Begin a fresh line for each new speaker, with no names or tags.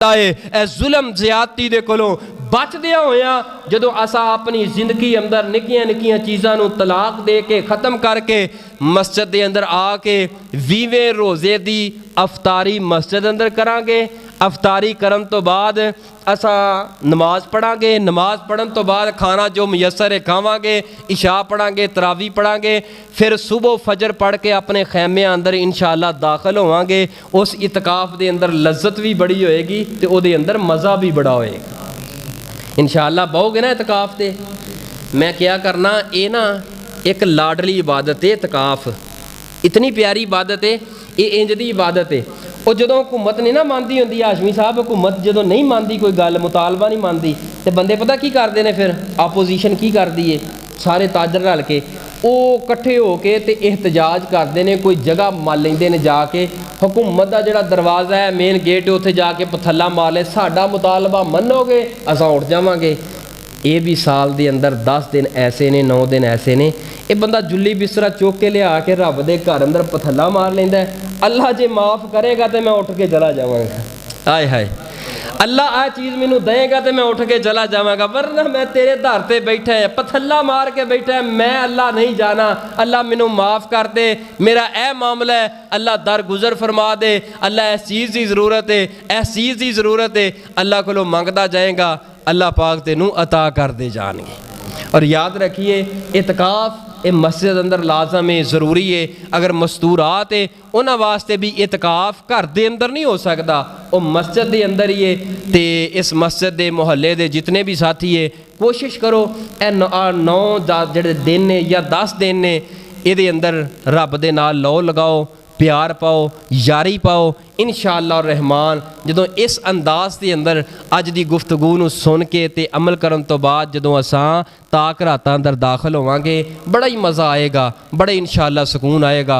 ਕੀਤਾ है ए जुल्म ज़्यादती दे कोलों बचदियां होया जदों असा अपनी जिंदगी अंदर निक्कियां निक्कियां चीज़ां नूं तलाक दे के ख़त्म करके मस्जिद के अंदर आके 20वें रोज़े दी अफतारी मस्जिद अंदर करांगे। अफतारी करन तो बाद असा नमाज पढ़ांगे, नमाज पढ़न तो बाद खाना जो मुयसर है खावांगे, इशा पढ़ांगे, तरावी पढ़ांगे, फिर सुबह फजर पढ़ के अपने खैमे अंदर इंशाअल्लाह दाखिल होवांगे। उस इतकाफ के अंदर लज्जत भी बड़ी होएगी तो उहदे अंदर मज़ा भी बड़ा होएगा। इंशाअल्लाह बहुगे ना इतकाफ ते मैं क्या करना ये ना एक लाडली इबादत है। इतकाफ इतनी प्यारी इबादत है, ये इंज दी इबादत है। और जो हुकूमत नहीं ना मानती होंगी हाशमी साहब, हुकूमत जो नहीं मानती कोई गल मुतालबा नहीं मानती तो बंदे पता की करते हैं, फिर आपोजिशन की करती है, सारे ताजर रल के वो कट्ठे होके ते एहतजाज करते हैं, कोई जगह मल लेंदे ने जाके हुकूमत का जोड़ा दरवाज़ा है मेन गेट उत्थे जाके पथला मार ले, साडा मुतालबा मनोगे असां उठ जावांगे। ये भी साल के अंदर 10 दिन ऐसे ने, 9 दिन ऐसे ने, ये बंदा जुल्ली बिस्तरा चुक के लिया के रब दे घर अंदर पथला मार लेंदा है। अल्लाह जे माफ़ करेगा तो मैं उठ के चला जावांगा। हाय हाय अल्लाह आ चीज़ मैनू देगा तो मैं उठ के चला जावांगा, वरना मैं तेरे दर ते बैठा है पथला मार के बैठा है, मैं अल्लाह नहीं जाना। अल्लाह मैनू माफ़ कर दे, मेरा ए मामला है, अल्लाह दर गुजर फरमा दे। अल्लाह इस चीज़ की ज़रूरत है, इस चीज़ की ज़रूरत है, अल्लाह कोलों मंगदा जाएगा, अल्लाह पाक तेनू अता कर दे जाएंगे। और याद रखिए इतकाफ ये मस्जिद अंदर लाजम है, ज़रूरी है। अगर मस्तूरात है उन्होंने वास्ते भी इतकाफ घर के अंदर नहीं हो सकता, वो मस्जिद के अंदर ही है। तो इस मस्जिद के मुहल्ले के जितने भी साथी है कोशिश करो ए 9 जो दिन ने या 10 दिन ने ये अंदर रब दे नाल लौ लगाओ, प्यार पाओ, यारी पाओ। इंशाअल्लाह रहमान जदों इस अंदाज के अंदर अज की गुफ्तगू नूं सुन के ते अमल करन तो बाद जदों असां ताक रातां अंदर दाखिल होवांगे बड़ा ही मज़ा आएगा, बड़ा इंशाअल्लाह सुकून आएगा।